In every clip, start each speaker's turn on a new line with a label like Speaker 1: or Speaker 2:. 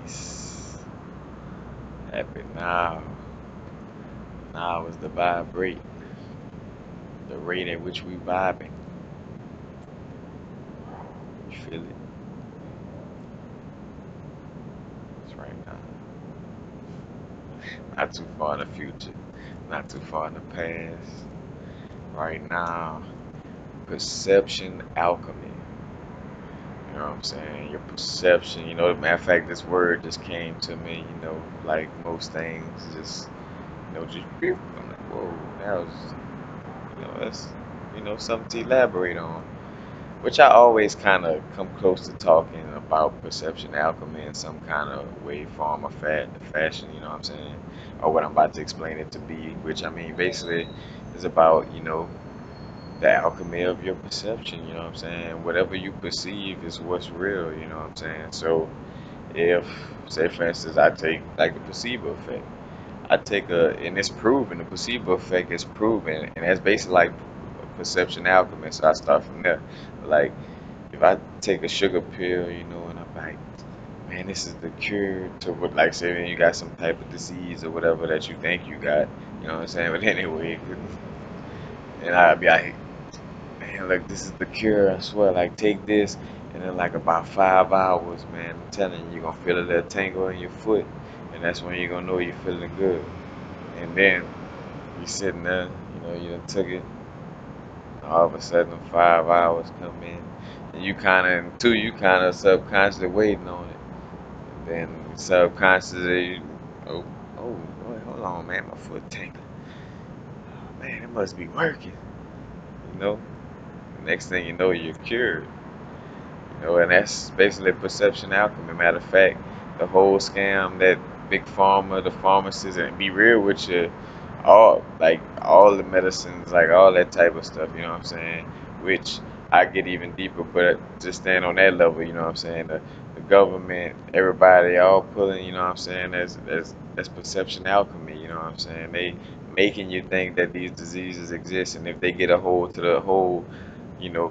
Speaker 1: Peace. Happy now. Now is the vibrate, the rate at which we vibing. You feel it? It's right now. Not too far in the future, not too far in the past. Right now, perception alchemy. You know what I'm saying? Your perception, matter of fact, this word just came to me, like most things, just, just, beep. I'm like, whoa, that was, that's, something to elaborate on. Which I always kind of come close to talking about perception alchemy in some kind of way, form, or fashion, you know what I'm saying? Or what I'm about to explain it to be, which I mean basically is about, the alchemy of your perception, you know what I'm saying? Whatever you perceive is what's real, you know what I'm saying? So if, say for instance, I take like the placebo effect, I take and it's proven, the placebo effect is proven, and that's basically like perception alchemy, so I start from there. Like, if I take a sugar pill, and I'm like, man, this is the cure to what, like, say, when you got some type of disease or whatever that you think you got, you know what I'm saying? But anyway, and I'd be like, man, look, this is the cure, I swear, like, take this, and then, like, about 5 hours, man, I'm telling you, you're gonna feel a little tingle in your foot, and that's when you're gonna know you're feeling good. And then you sitting there, you done took it, all of a sudden 5 hours come in, and you kind of subconsciously waiting on it. Then subconsciously, oh, oh, wait, hold on, man, my foot tingling. Oh, man, it must be working. You know, the next thing you know, you're cured. And that's basically perception alchemy. Matter of fact, the whole scam that big pharma, the pharmacists, and be real with you, all the medicines, like all that type of stuff. You know what I'm saying? Which I get even deeper, but just stand on that level. You know what I'm saying? The government, everybody, all pulling. You know what I'm saying? That's perception alchemy. You know what I'm saying? They making you think that these diseases exist, and if they get a hold to the whole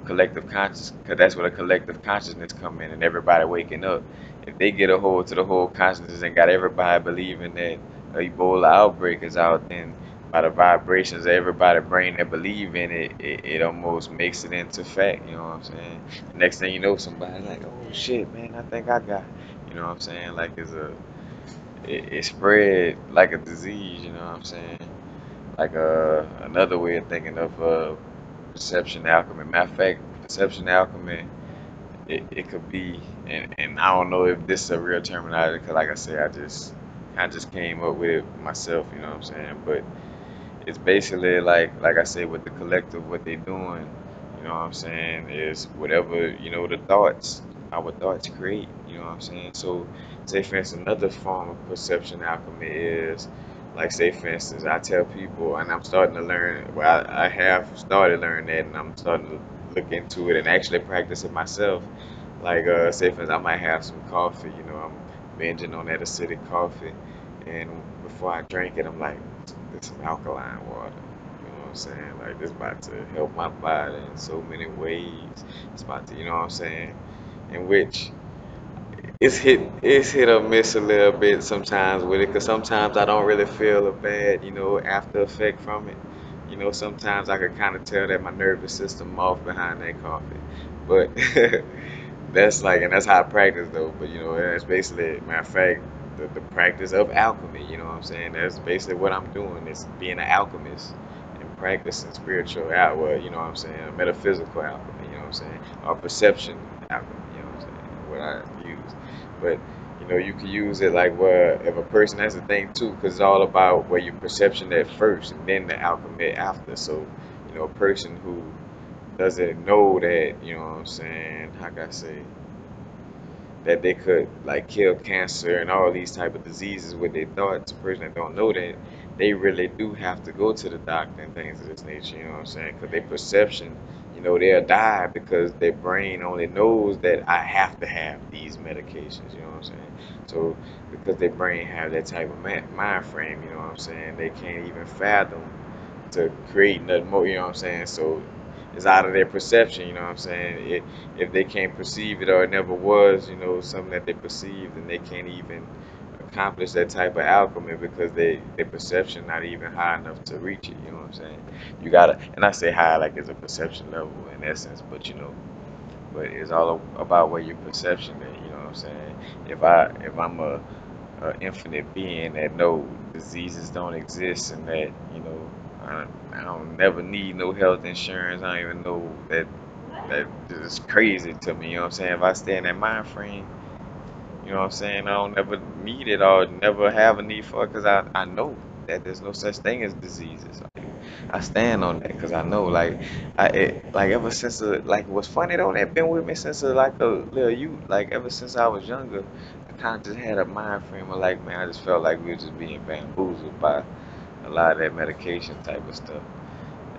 Speaker 1: collective conscious, because that's where the collective consciousness come in and everybody waking up. If they get a hold to the whole consciousness and got everybody believing that a Ebola outbreak is out, then by the vibrations of everybody brain that believe in it, it almost makes it into fact, you know what I'm saying? The next thing you know, somebody like, oh shit, man, I think I got, you know what I'm saying? Like it spread like a disease, you know what I'm saying? Like another way of thinking of perception alchemy. Matter of fact, perception alchemy, it could be, and I don't know if this is a real terminology, because like I said, I just came up with it myself, you know what I'm saying? But it's basically like I said, with the collective, what they're doing, you know what I'm saying, is whatever, the thoughts, our thoughts create, you know what I'm saying? So say for instance, another form of perception alchemy is like, say for instance, I tell people, and I'm starting to learn, well, I have started learning that, and I'm starting to look into it and actually practice it myself. Like, say for instance, I might have some coffee, I'm binging on that acidic coffee, and before I drink it, I'm like, there's some alkaline water. You know what I'm saying? Like, this about to help my body in so many ways. It's about to, you know what I'm saying? In which it's hit or miss a little bit sometimes with it, because sometimes I don't really feel a bad, after effect from it. Sometimes I could kind of tell that my nervous system off behind that coffee. But that's like, and that's how I practice though. But that's basically, matter of fact, the practice of alchemy. You know what I'm saying? That's basically what I'm doing. Is being an alchemist and practicing spiritual out. Well, you know what I'm saying? Metaphysical alchemy. You know what I'm saying? Or perception alchemy. You know what I'm saying? What I use. But you can use it like, well, if a person has a thing too, because it's all about where your perception at first and then the alchemy after. So a person who doesn't know that, you know what I'm saying, how can I say, that they could like kill cancer and all these type of diseases with their thoughts. A person that don't know that, they really do have to go to the doctor and things of this nature, you know what I'm saying? Because their perception, they'll die because their brain only knows that I have to have these medications, you know what I'm saying? So because their brain have that type of mind frame, you know what I'm saying, they can't even fathom to create nothing more, you know what I'm saying? So it's out of their perception, you know what I'm saying? If they can't perceive it or it never was, something that they perceived, then they can't even accomplish that type of alchemy because their perception not even high enough to reach it, you know what I'm saying? You gotta, and I say high like it's a perception level in essence, but but it's all about where your perception is, you know what I'm saying? If I'm a infinite being that know diseases don't exist and that I don't never need no health insurance. I don't even know that is crazy to me. You know what I'm saying? If I stay in that mind frame, you know what I'm saying? I don't never need it or never have a need for it because I know that there's no such thing as diseases. I stand on that because I know, like ever since, like, what's funny though, that been with me since, like, a little youth. Like, ever since I was younger, I kind of just had a mind frame of, like, man, I just felt like we were just being bamboozled by a lot of that medication type of stuff.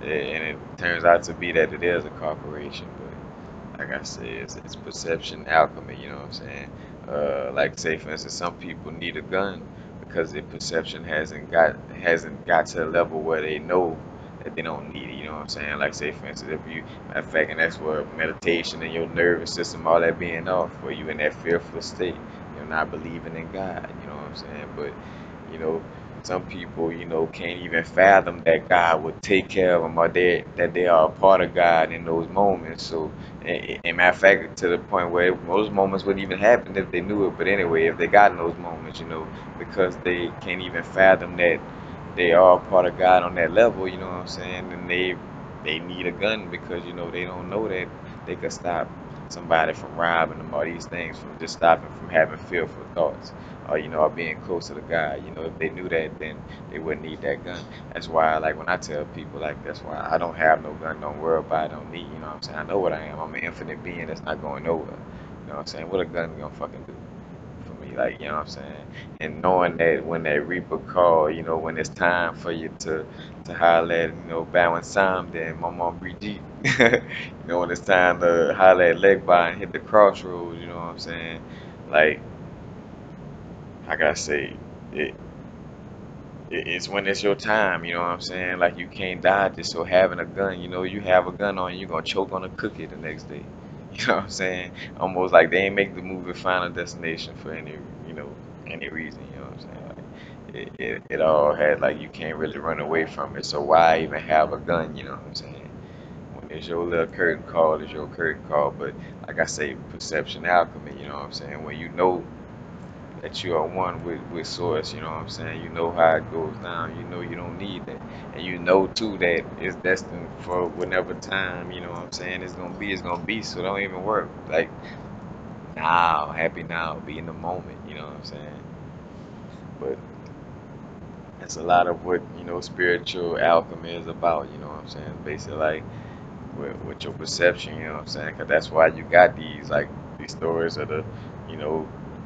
Speaker 1: And it turns out to be that it is a corporation, but like I said, it's perception alchemy, you know what I'm saying? Like, say for instance, some people need a gun because their perception hasn't got to a level where they know that they don't need it, you know what I'm saying? Like, say for instance, if you, matter of fact, and that's where meditation and your nervous system, all that being off, where you in that fearful state, you're not believing in God, you know what I'm saying? But you know, some people, can't even fathom that God would take care of them or that they are a part of God in those moments. So, and matter of fact, to the point where most moments wouldn't even happen if they knew it. But anyway, if they got in those moments, because they can't even fathom that they are a part of God on that level, you know what I'm saying? And they need a gun because they don't know that they could stop somebody from robbing them or these things from just stopping from having fearful thoughts or or being closer to God. If they knew that, then they wouldn't need that gun. That's why, like, when I tell people, like, that's why I don't have no gun, don't worry about it, don't need, you know what I'm saying? I know what I am. I'm an infinite being that's not going nowhere. You know what I'm saying? What a gun gonna fucking do for me, like, you know what I'm saying? And knowing that when that Reaper call, when it's time for you to holler at, bowing Sam, then my mom Brigitte. When it's time to holler at Legba and hit the crossroads, you know what I'm saying? Like, I gotta say, it, it's when it's your time, you know what I'm saying? Like, you can't dodge it. So having a gun, you have a gun on you, you're gonna choke on a cookie the next day. You know what I'm saying? Almost like they ain't make the movie Final Destination for any reason. You know what I'm saying? Like, it all had, like, you can't really run away from it. So why even have a gun? You know what I'm saying? When it's your little curtain call, it's your curtain call. But like I say, perception alchemy. You know what I'm saying? When you know that you are one with source, you know what I'm saying? You know how it goes down. You know you don't need that. And you know too that it's destined for whenever time, you know what I'm saying, it's gonna be. So don't even work. Like, now, happy now, be in the moment, you know what I'm saying? But that's a lot of what, spiritual alchemy is about, you know what I'm saying? Basically, like, with your perception, you know what I'm saying? 'Cause that's why you got these stories of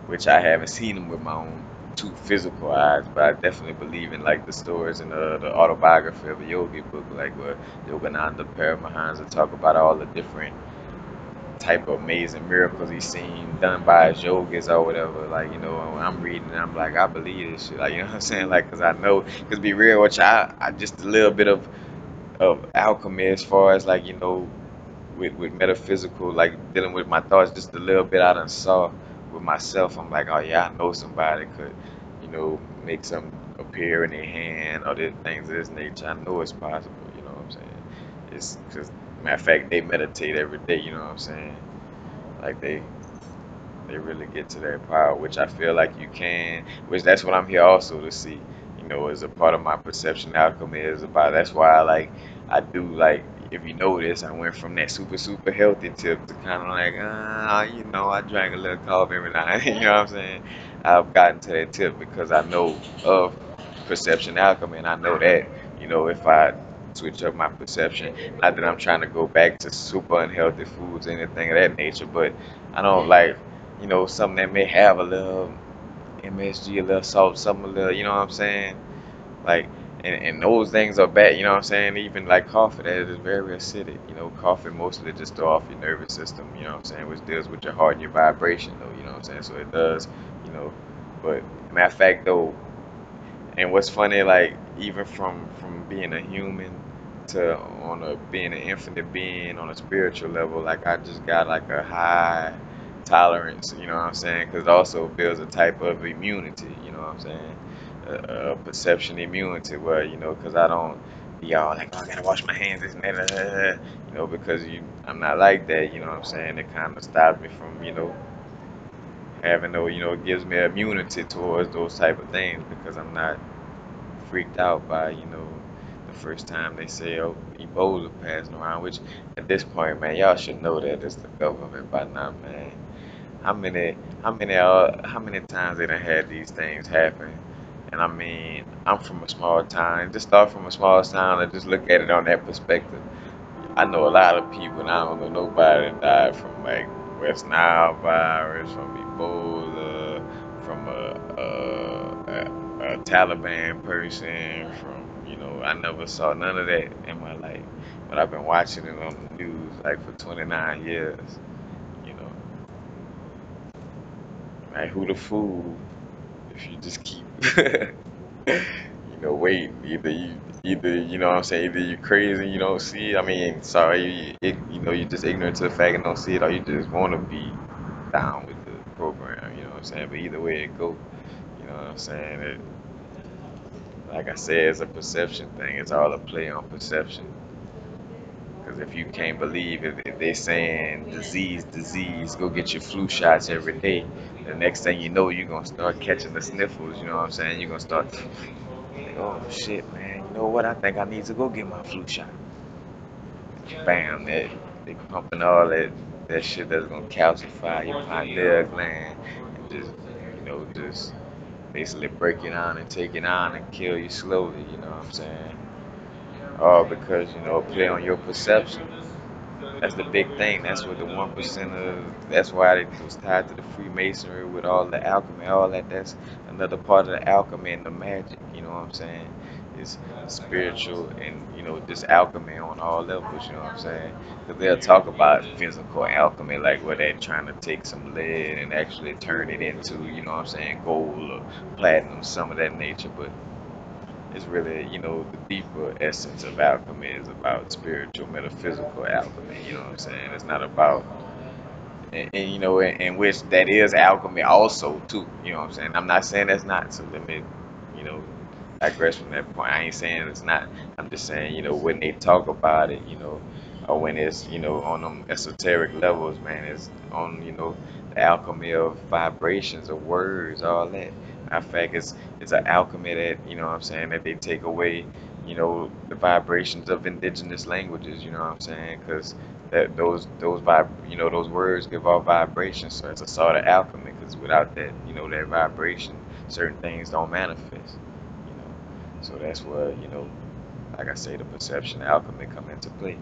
Speaker 1: which I haven't seen them with my own two physical eyes, but I definitely believe in, like, the stories in the autobiography of a yogi book, like where Yogananda Paramahansa talk about all the different type of amazing miracles he's seen done by his yogis or whatever. Like, when I'm reading, I'm like, I believe this shit. Like, you know what I'm saying? Like, 'cause I know, 'cause be real, which I just a little bit of alchemy as far as, like, with metaphysical, like, dealing with my thoughts just a little bit I done saw with myself. I'm like, oh yeah, I know somebody could, make something appear in their hand or things of this nature. I know it's possible, you know what I'm saying? It's because, matter of fact, they meditate every day, you know what I'm saying? Like, they really get to their power, which I feel like you can, which that's what I'm here also to see, as a part of my perception alchemy is about. That's why I do, like, if you notice, I went from that super, super healthy tip to kind of like, I drank a little coffee every night, you know what I'm saying? I've gotten to that tip because I know of perception alchemy, and I know that, if I switch up my perception, not that I'm trying to go back to super unhealthy foods or anything of that nature, but I don't like, something that may have a little MSG, a little salt, something a little, you know what I'm saying? Like, and those things are bad, you know what I'm saying? Even like coffee, that is very acidic. Coffee mostly just throw off your nervous system, you know what I'm saying? Which deals with your heart and your vibration, though, you know what I'm saying? So it does, you know. But matter of fact, though, and what's funny, like, even from being a human to on a being an infinite being on a spiritual level, like I just got like a high tolerance, you know what I'm saying? Because it also builds a type of immunity, you know what I'm saying? A perception immunity where, because I don't be all like, oh, I gotta wash my hands, this and that, because I'm not like that, you know what I'm saying? It kind of stops me from, having no, it gives me immunity towards those type of things because I'm not freaked out by, the first time they say, oh, Ebola passing around, which at this point, man, y'all should know that it's the government by now, man. How many, how many times they done had these things happen? And I mean, I'm from a small town. Just start from a small town and just look at it on that perspective. I know a lot of people, and I don't know nobody that died from like West Nile virus, from Ebola, from a Taliban person, from I never saw none of that in my life, but I've been watching it on the news like for 29 years. You know, like who the fool if you just keep wait, either, what I'm saying, either you crazy and you don't see it. I mean, sorry, you just ignorant to the fact and don't see it, or you just want to be down with the program, you know what I'm saying? But either way it go, you know what I'm saying? Like I said, it's a perception thing. It's all a play on perception. Because if you can't believe it, if they're saying disease, go get your flu shots every day, the next thing you know, you're going to start catching the sniffles, you know what I'm saying? You're going to start like, oh shit, man, you know what? I think I need to go get my flu shot. Bam, they pumping all that shit that's gonna calcify your pineal gland and just basically break it down and take it on and kill you slowly, you know what I'm saying? All because, play on your perception. That's the big thing. That's what the 1% of. That's why it was tied to the Freemasonry with all the alchemy, all that. That's another part of the alchemy and the magic. You know what I'm saying? It's spiritual and just alchemy on all levels. You know what I'm saying? Because they'll talk about physical alchemy, like where they're trying to take some lead and actually turn it into, what I'm saying, gold or platinum, some of that nature. But it's really, the deeper essence of alchemy is about spiritual, metaphysical alchemy. You know what I'm saying? It's not about, and in which that is alchemy also too. You know what I'm saying? I'm not saying that's not. So let me, you know, digress from that point. I ain't saying it's not. I'm just saying, when they talk about it, or when it's, on them esoteric levels, man, it's on, the alchemy of vibrations, of words, all that. Matter of fact, it's an alchemy that, what I'm saying, that they take away, the vibrations of indigenous languages, you know what I'm saying? Because that those words give off vibrations, so it's a sort of alchemy. Because without that, that vibration, certain things don't manifest. You know, so that's where like I say, the perception alchemy come into play.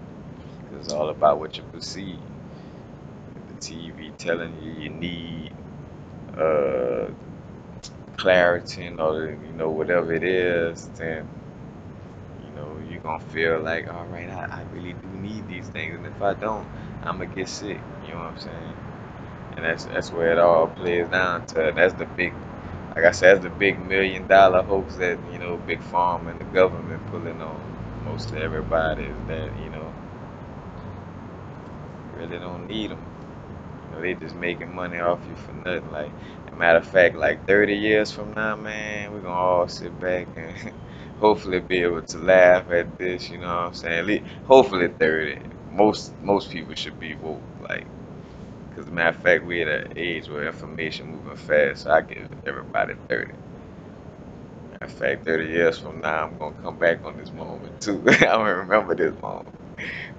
Speaker 1: Because it's all about what you perceive. If the TV telling you you need uh clarity or whatever it is, then you're gonna feel like, all right, I really do need these things, and if I don't, I'm gonna get sick. You know what I'm saying? And that's where it all plays down to. That's the big, like I said, that's the big $1 million hoax that big pharma and the government pulling on most of everybody is that you really don't need them. They just making money off you for nothing. Like, a matter of fact, like 30 years from now, man, we're gonna all sit back and hopefully be able to laugh at this. You know what I'm saying? Hopefully 30. Most people should be woke, like. Because, matter of fact, we at an age where information moving fast, so I give everybody 30. Matter of fact, 30 years from now, I'm going to come back on this moment, too. I'm going to remember this moment.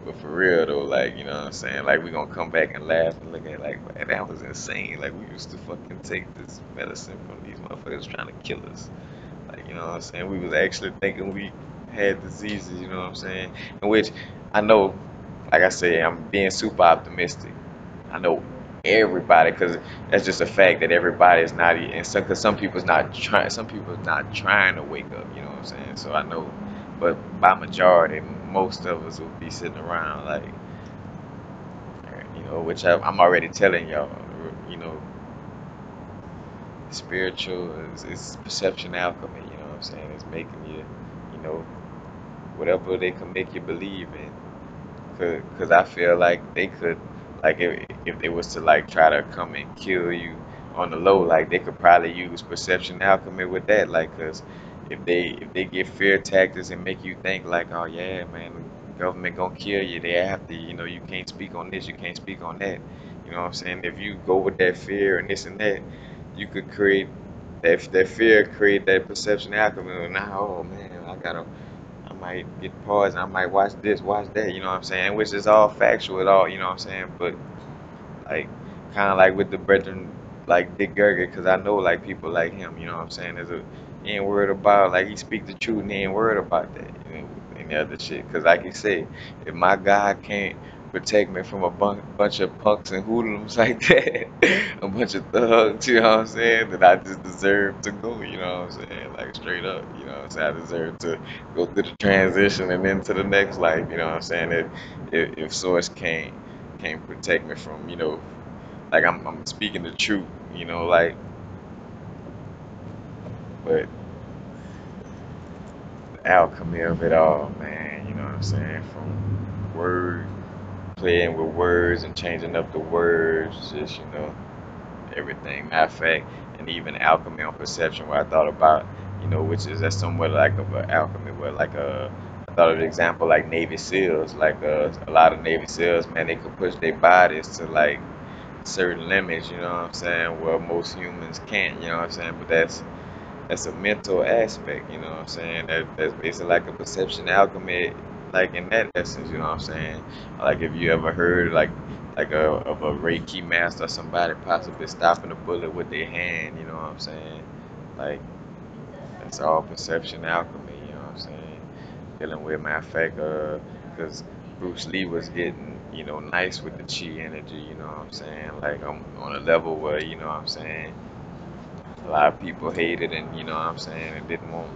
Speaker 1: But for real, though, like, you know what I'm saying? Like, we going to come back and laugh and look at, like, man, that was insane. Like, we used to fucking take this medicine from these motherfuckers trying to kill us. Like, you know what I'm saying? We was actually thinking we had diseases, you know what I'm saying? In which I know, like I say, I'm being super optimistic. I know everybody, because that's just a fact that everybody is not, and because some people's not trying to wake up. You know what I'm saying? So I know, but by majority, most of us will be sitting around like, which I'm already telling y'all. You know, spiritual is perception alchemy. You know what I'm saying? It's making you, you know. whatever they can make you believe in. Cause I feel like they could, like if they was to like try to come and kill you on the low, like they could probably use perception alchemy with that. Like, cause if they get fear tactics and make you think like, oh yeah, man, the government gonna kill you. They have to, you can't speak on this, you can't speak on that. You know what I'm saying? If you go with that fear and this and that, you could create that fear, create that perception alchemy. Now, oh man, I might get paused. I might watch this, watch that. You know what I'm saying? Which is all factual at all. You know what I'm saying? But like, kind of like with the brethren, like Dick Gerger, because I know like people like him. You know what I'm saying? He ain't worried about like he speak the truth and he ain't worried about that. Any other shit. Because like you say, if my God can't protect me from a bunch of punks and hoodlums like that, a bunch of thugs, you know what I'm saying, then I just deserve to go. You know what I'm saying? Like straight up, you know what I'm saying? I deserve to go through the transition and into the next life. You know what I'm saying? If Source can't protect me from, like I'm speaking the truth, like, but the alchemy of it all, man, you know what I'm saying? From word, playing with words and changing up the words, just, everything. Matter of fact, and even alchemy on perception, where I thought about, which is that's somewhat like of an alchemy, where like I thought of an example like Navy SEALs, like a lot of Navy SEALs, man, they could push their bodies to like certain limits, you know what I'm saying, where most humans can't, you know what I'm saying, but that's a mental aspect, you know what I'm saying, that's basically like a perception alchemy, like in that essence, you know what I'm saying, like if you ever heard like of a Reiki master or somebody possibly stopping a bullet with their hand, you know what I'm saying, like that's all perception alchemy, you know what I'm saying, dealing with, matter of fact, because Bruce Lee was getting, nice with the chi energy, you know what I'm saying? Like on a level where, what I'm saying, a lot of people hated and, what I'm saying, and didn't want.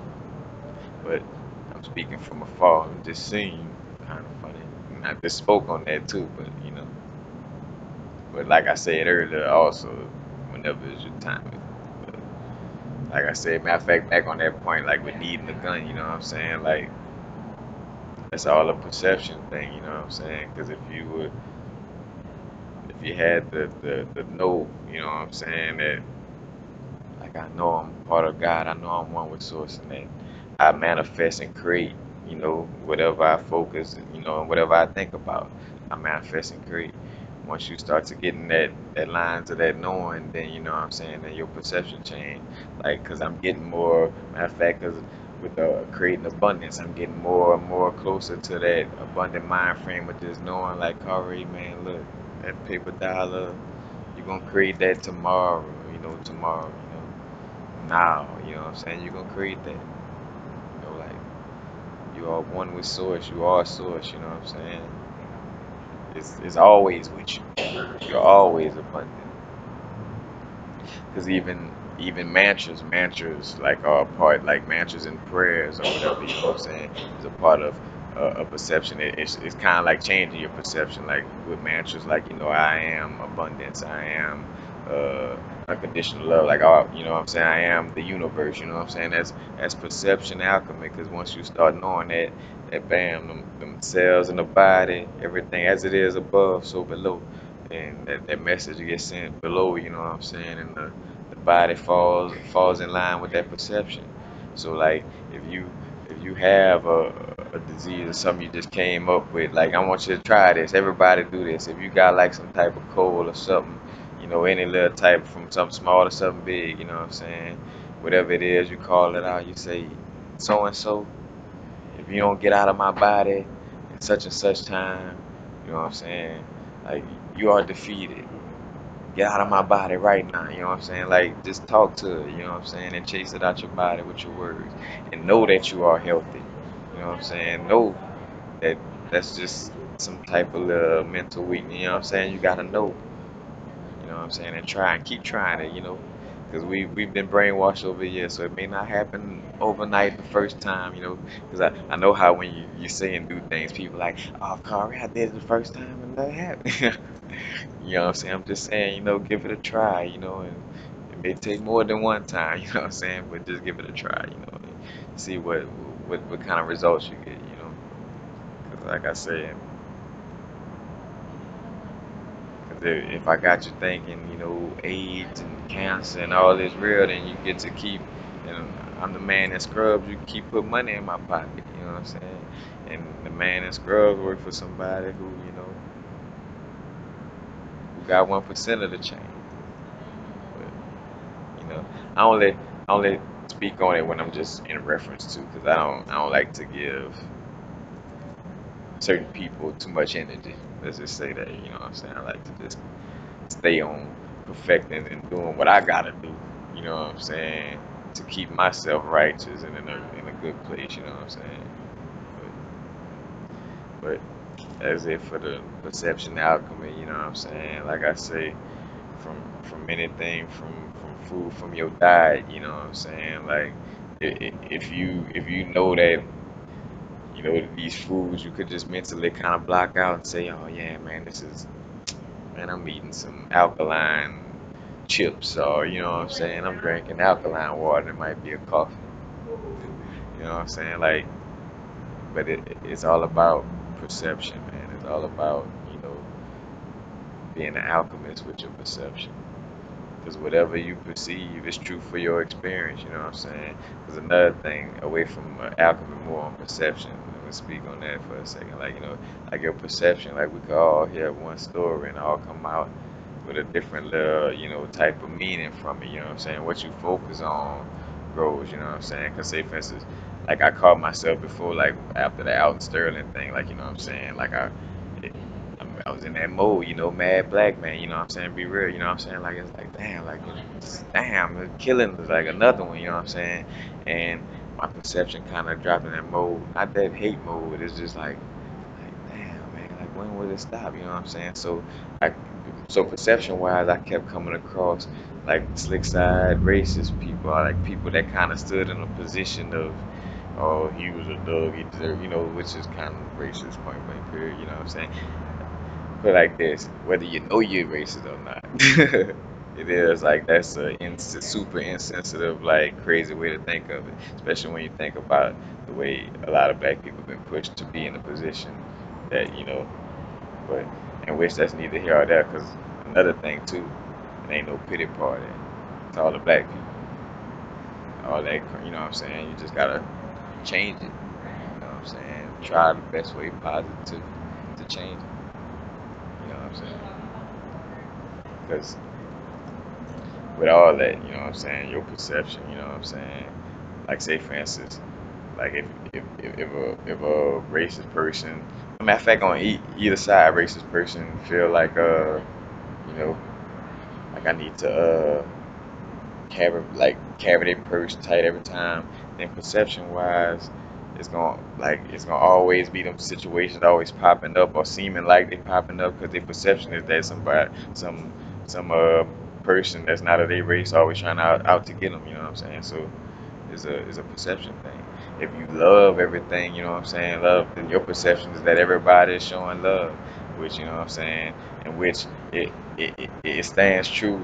Speaker 1: But I'm speaking from afar and just seeing, kind of funny. And I just spoke on that too, but but like I said earlier, also, whenever it's your time. But like I said, matter of fact, back on that point, like with needing a gun, you know what I'm saying? Like that's all a perception thing, you know what I'm saying? Because if you had the know, you know what I'm saying, that like I know I'm part of God, I know I'm one with Source, and that I manifest and create, whatever I focus, and whatever I think about, I manifest and create. Once you start to get in that line to that knowing, then you know what I'm saying, then your perception change. Like, cause I'm getting more, matter of fact, cause with the creating abundance, I'm getting more and more closer to that abundant mind frame of just knowing, like, Corey, man, look, that paper dollar, you're gonna create that tomorrow, tomorrow, now, you know what I'm saying? You're gonna create that. Like you are one with source, you are source, you know what I'm saying? It's always with you. You're always abundant. Because even mantras like are a part, like mantras and prayers or whatever, you know what I'm saying, is a part of a perception. It's kind of like changing your perception, like with mantras, like I am abundance, I am uh, unconditional love, like you know what I'm saying, I am the universe, you know what I'm saying. That's perception alchemy, because once you start knowing that bam, them cells in the body, everything as it is above, so below, and that message gets sent below, you know what I'm saying, and the body falls in line with that perception. So like if you have a disease or something you just came up with, like I want you to try this. Everybody do this. If you got like some type of cold or something, any little type, from something small to something big, you know what I'm saying? Whatever it is, you call it out. You say, so and so, if you don't get out of my body in such and such time, you know what I'm saying? Like you are defeated. Get out of my body right now, you know what I'm saying? Like just talk to it, you know what I'm saying? And chase it out your body with your words. And know that you are healthy. You know what I'm saying? Know that that's just some type of mental weakness, you know what I'm saying? You gotta know, you know what I'm saying? And try and keep trying it, because we've been brainwashed over years, so it may not happen overnight the first time, because I know how when you say and do things, people like, oh, Corey, I did it the first time and nothing happened. You know what I'm saying? I'm just saying, give it a try, and it may take more than one time, you know what I'm saying? But just give it a try, and see what kind of results you get, Like I said, because if I got you thinking, AIDS and cancer and all this real, then you get to keep, and I'm the man in scrubs, you keep put money in my pocket, you know what I'm saying? And the man in scrubs work for somebody who got 1% of the change. But, I only speak on it when I'm just in reference to, because I don't like to give certain people too much energy. Let's just say that, you know what I'm saying? I like to just stay on perfecting and doing what I gotta do, you know what I'm saying, to keep myself righteous and in a good place, you know what I'm saying. But as if for the perception alchemy, you know what I'm saying. Like I say, from anything from food, from your diet, you know what I'm saying. Like if you know that these foods you could just mentally kind of block out and say, oh yeah, man, I'm eating some alkaline chips, or what I'm saying, I'm drinking alkaline water. It might be a coffee. You know what I'm saying? Like, but it's all about perception, man. It's all about being an alchemist with your perception. Because whatever you perceive is true for your experience. You know what I'm saying? Because another thing, away from alchemy, more on perception. I'm gonna speak on that for a second. Like like your perception. Like we could all hear one story and all come out with a different little, type of meaning from it. You know what I'm saying? What you focus on grows. You know what I'm saying? Because say for instance, like I caught myself before, like after the Alton Sterling thing. Like what I'm saying? Like it, I was in that mode, mad black man, what I'm saying, be real, what I'm saying, like, it's like, damn, like, damn, the killing is like another one, what I'm saying, and my perception kind of dropped in that mode, not that hate mode, it's just like, damn, man, like, when will it stop, what I'm saying, I, so perception-wise, I kept coming across, like, slick side racist people, or like, people that kind of stood in a position of, oh, he was a thug, he deserved, which is kind of racist, point blank period, you know what I'm saying, put it like this, whether you know you're racist or not. It is like that's a super insensitive, like crazy way to think of it, especially when you think about the way a lot of black people have been pushed to be in a position that, but in which that's neither here or there, because another thing too, it ain't no pity party. It's all the black people, all that, you know what I'm saying? You just gotta change it, you know what I'm saying? Try the best way positive to change it, you know what I'm saying? Because with all that, you know what I'm saying, your perception, you know what I'm saying. Like say for instance, like if a racist person, matter of fact, on either side, racist person feel like you know, like I need to carry their purse tight every time, then perception wise, it's gonna always be them situations always popping up or seeming like they popping up because their perception is that some person that's not of their race always trying out to get them. You know what I'm saying? So is a perception thing. If you love everything, you know what I'm saying, love, then your perception is that everybody is showing love, which you know what I'm saying, in which it stands true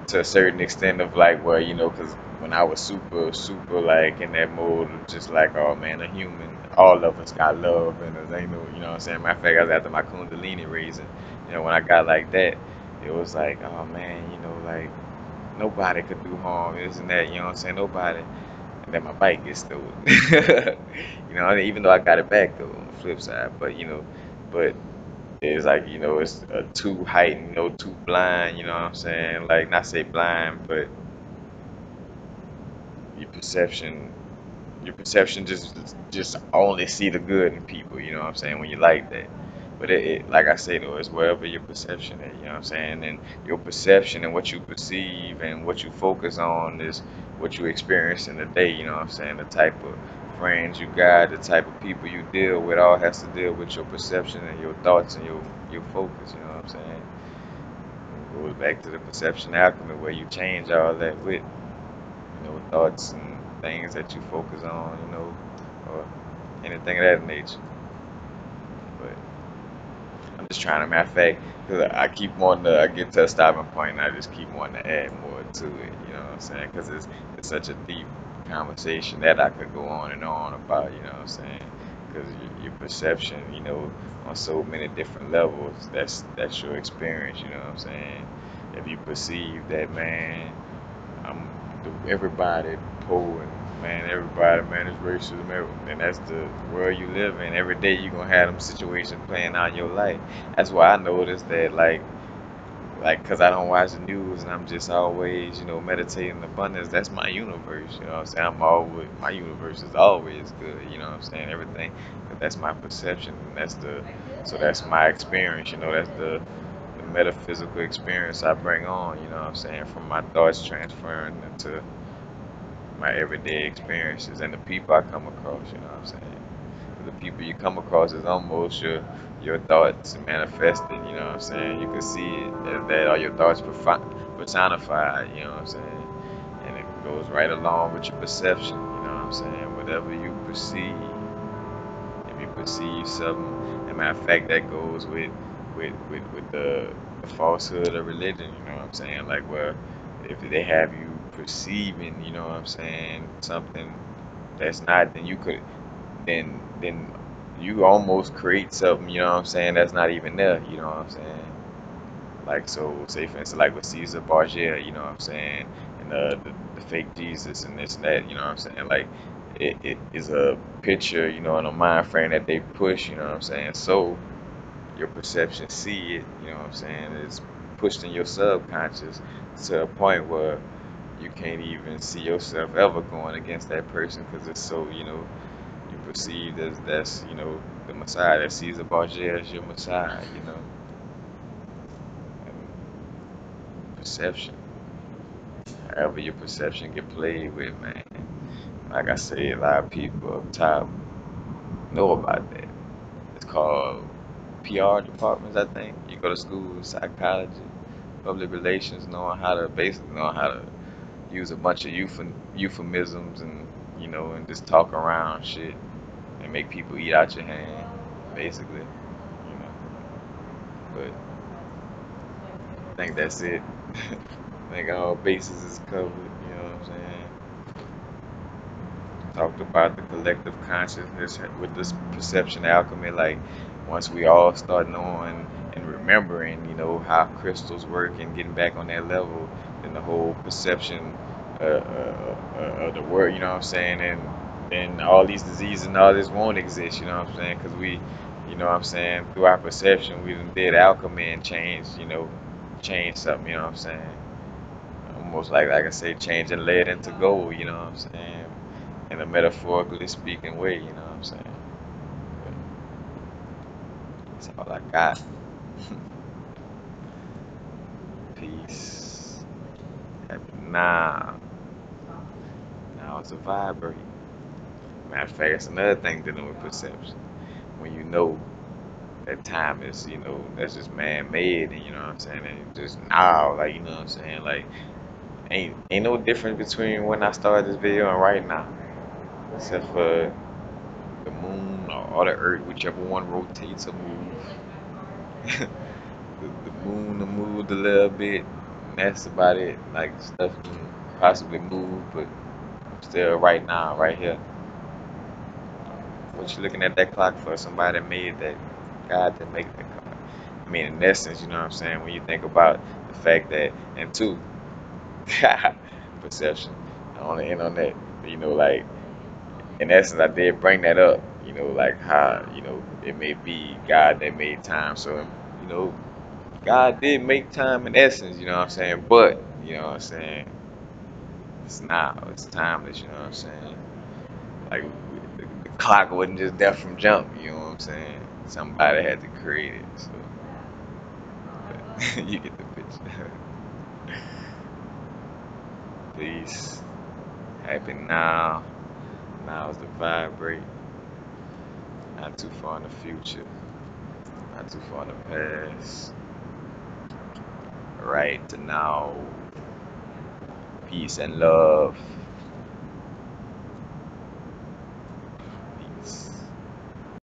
Speaker 1: to a certain extent of like, well, because when I was super like in that mode of just like, oh man, a human, all of us got love and us, ain't no, you know what I'm saying. Matter of fact, I was after my Kundalini raising, when I got like that, it was like, oh man, like nobody could do harm, isn't that, you know what I'm saying, nobody. And then my bike gets stolen. Even though I got it back though on the flip side, but it's like, it's too heightened, too blind, you know what I'm saying? Like not say blind, but your perception your perception just only see the good in people, you know what I'm saying, when you like that. But like I say though, it's wherever your perception is, you know what I'm saying? And your perception and what you perceive and what you focus on is what you experience in the day, you know what I'm saying? The type of friends you got, the type of people you deal with, all has to deal with your perception and your thoughts and your focus, you know what I'm saying? It goes back to the perception alchemy where you change all that with thoughts and things that you focus on, or anything of that nature. But I'm just trying to, matter of fact, because I keep wanting to, I get to a stopping point and I just keep wanting to add more to it, you know what I'm saying? Because it's such a deep conversation that I could go on and on about, you know what I'm saying? because your perception, on so many different levels, that's your experience. You know what I'm saying? If you perceive that, man, I'm everybody poor and man, everybody, man, is racism, and that's the world you live in. Every day you're gonna have them situations playing out in your life. That's why I noticed that, cause I don't watch the news and I'm just always, meditating abundance. That's my universe, you know what I'm saying? My universe is always good, you know what I'm saying? Everything, but that's my perception, and so that's my experience, that's the metaphysical experience I bring on, you know what I'm saying? From my thoughts transferring into my everyday experiences and the people I come across, you know what I'm saying? The people you come across is almost your thoughts manifested, you know what I'm saying? You can see it as that are your thoughts personified, you know what I'm saying? And it goes right along with your perception, you know what I'm saying? Whatever you perceive, if you perceive something, and matter of fact, that goes with the falsehood of religion, you know what I'm saying? Like, well, if they have you perceiving, you know what I'm saying, something that's not, then you almost create something, you know what I'm saying, that's not even there, you know what I'm saying? Like, so, say for instance, like with Caesar Borgia, you know what I'm saying, and the fake Jesus and this and that, you know what I'm saying? Like, it is a picture, in a mind frame that they push, you know what I'm saying? So, your perception see it, you know what I'm saying? It's pushed in your subconscious to a point where you can't even see yourself ever going against that person because it's so, you perceived as that's, the Messiah, that Caesar Borgia is your Messiah, and perception. However your perception get played with, man. Like I say, a lot of people up top know about that. It's called PR departments, I think. You go to school, psychology, public relations, knowing how to use a bunch of euphemisms and and just talk around shit and make people eat out your hand, basically. But I think that's it. I think all bases is covered. You know what I'm saying? Talked about the collective consciousness with this perception alchemy. Like once we all start knowing and remembering, how crystals work and getting back on that level, then the whole perception of the world, you know what I'm saying, and all these diseases and all this won't exist. You know what I'm saying? Because we, you know what I'm saying, through our perception, we done did alchemy and changed, change something. You know what I'm saying? Almost like I say, changing lead into gold. You know what I'm saying? In a metaphorically speaking way, you know what I'm saying? But that's all I got. Peace. Happy now. Now it's a vibrate. Matter of fact, it's another thing dealing with perception. When you know that time is, that's just man-made, and you know what I'm saying, and just now, like, you know what I'm saying, like, ain't no difference between when I started this video and right now, except for the moon or the earth, whichever one rotates or moves. The moon to move a little bit. And that's about it. Like stuff can possibly move, but I'm still right now, right here. What you looking at that clock for? Somebody made that. God didn't make that clock. I mean, in essence, you know what I'm saying? When you think about the fact that, and two, perception. I want to end on that. Like, in essence, I did bring that up. Like how, it may be God that made time. So, you know, God did make time in essence, you know what I'm saying? But, you know what I'm saying? It's timeless, you know what I'm saying? Like, the clock wasn't just there from jump, you know what I'm saying? Somebody had to create it, so you get the picture. Peace. Happy now. Now is the vibrate. Not too far in the future. Not too far in the past. Right to now. Peace and love.